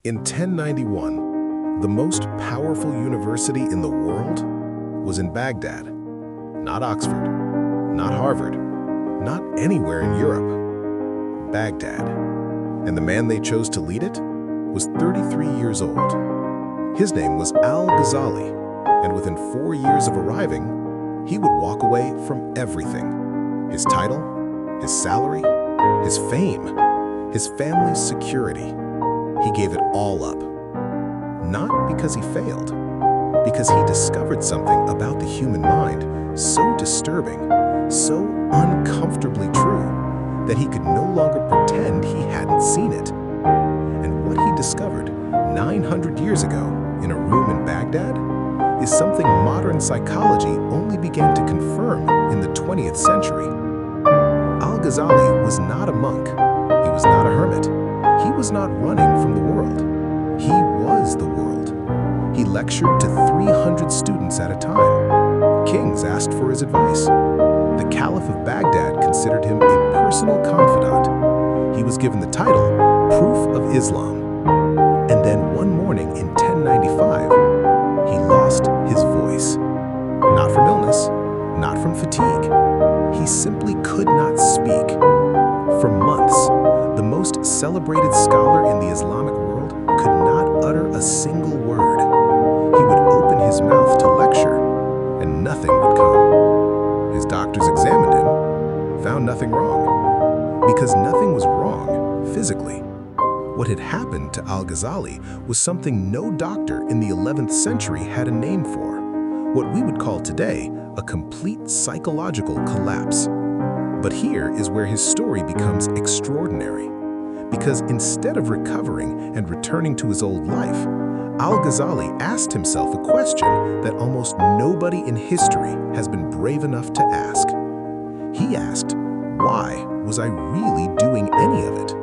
In 1091, the most powerful university in the world was in Baghdad. Not Oxford, not Harvard, not anywhere in Europe. Baghdad. And the man they chose to lead it was 33 years old. His name was Al-Ghazali, and within 4 years of arriving, he would walk away from everything. His title, his salary, his fame, his family's security. He gave it all up. Not because he failed, because he discovered something about the human mind so disturbing, so uncomfortably true, that he could no longer pretend he hadn't seen it. And what he discovered 900 years ago in a room in Baghdad is something modern psychology only began to confirm in the 20th century. Al-Ghazali was not a monk. He was not a hermit. He was not running from the world. He was the world. He lectured to 300 students at a time. Kings asked for his advice. The Caliph of Baghdad considered him a personal confidant. He was given the title Proof of Islam. And then one morning in 1095, he lost his voice. Not from illness, not from fatigue. He simply could not speak. For months, the most celebrated scholar in the Islamic world could not utter a single word. He would open his mouth to lecture, and nothing would come. His doctors examined him, found nothing wrong, because nothing was wrong physically. What had happened to Al-Ghazali was something no doctor in the 11th century had a name for, what we would call today a complete psychological collapse. But here is where his story becomes extraordinary, because instead of recovering and returning to his old life, Al-Ghazali asked himself a question that almost nobody in history has been brave enough to ask. He asked, why was I really doing any of it?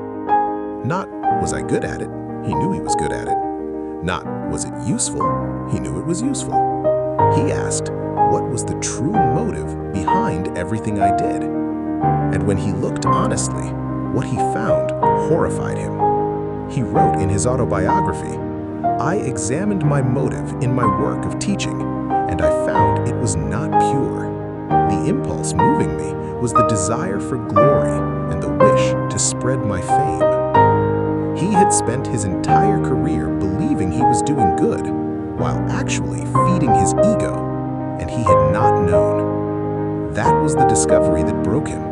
Not, was I good at it? He knew he was good at it. Not, was it useful? He knew it was useful. He asked, what was the true motive behind everything I did? And when he looked honestly, what he found horrified him. He wrote in his autobiography, I examined my motive in my work of teaching, and I found it was not pure. The impulse moving me was the desire for glory and the wish to spread my fame. He had spent his entire career believing he was doing good, while actually feeding his ego, and he had not known. That was the discovery that broke him.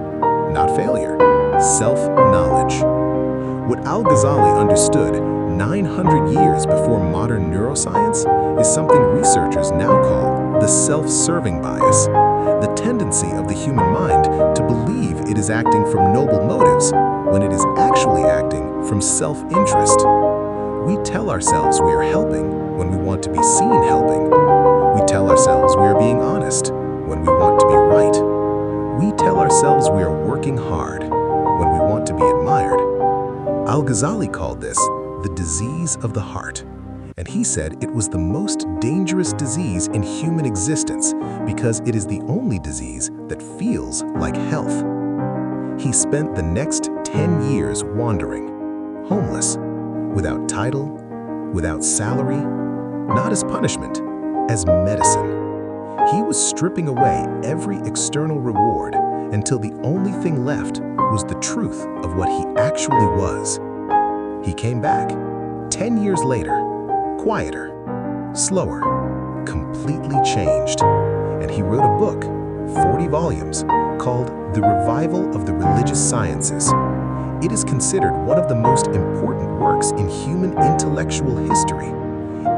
Not failure, self-knowledge. What Al-Ghazali understood 900 years before modern neuroscience is something researchers now call the self-serving bias, the tendency of the human mind to believe it is acting from noble motives when it is actually acting from self-interest. We tell ourselves we are helping when we want to be seen helping. We tell ourselves we are being honest when we want to be right. We tell ourselves we are working hard when we want to be admired. Al-Ghazali called this the disease of the heart, and he said it was the most dangerous disease in human existence because it is the only disease that feels like health. He spent the next 10 years wandering, homeless, without title, without salary, not as punishment, as medicine. He was stripping away every external reward until the only thing left was the truth of what he actually was. He came back, 10 years later, quieter, slower, completely changed, and he wrote a book, 40 volumes, called The Revival of the Religious Sciences. It is considered one of the most important works in human intellectual history.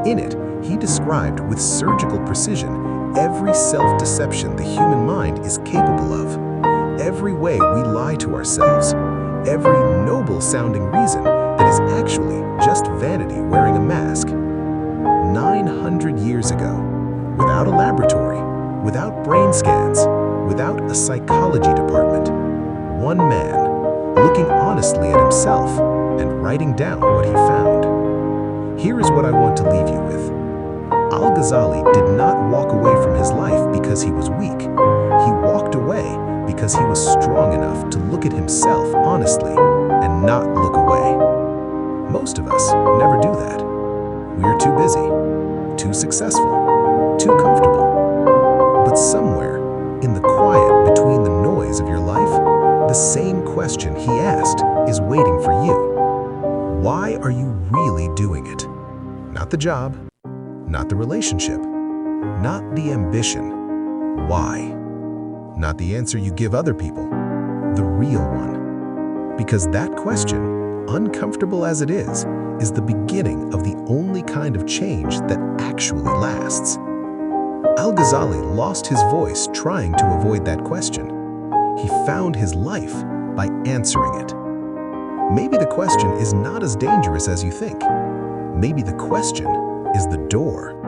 In it, he described with surgical precision every self-deception the human mind is capable of, every way we lie to ourselves, every noble-sounding reason that is actually just vanity wearing a mask. 900 years ago, without a laboratory, without brain scans, without a psychology department, one man, looking honestly at himself and writing down what he found. Here is what I want to leave you with. Al-Ghazali did not walk away from his life because he was weak. He walked away because he was strong enough to look at himself honestly and not look away. Most of us never do that. We are too busy, too successful, too comfortable. But somewhere, in the quiet between the noise of your life, the same question he asked is waiting for you. Why are you really doing it? Not the job, not the relationship, not the ambition. Why? Not the answer you give other people, the real one. Because that question, uncomfortable as it is the beginning of the only kind of change that actually lasts. Al-Ghazali lost his voice trying to avoid that question. He found his life by answering it. Maybe the question is not as dangerous as you think. Maybe the question is the door.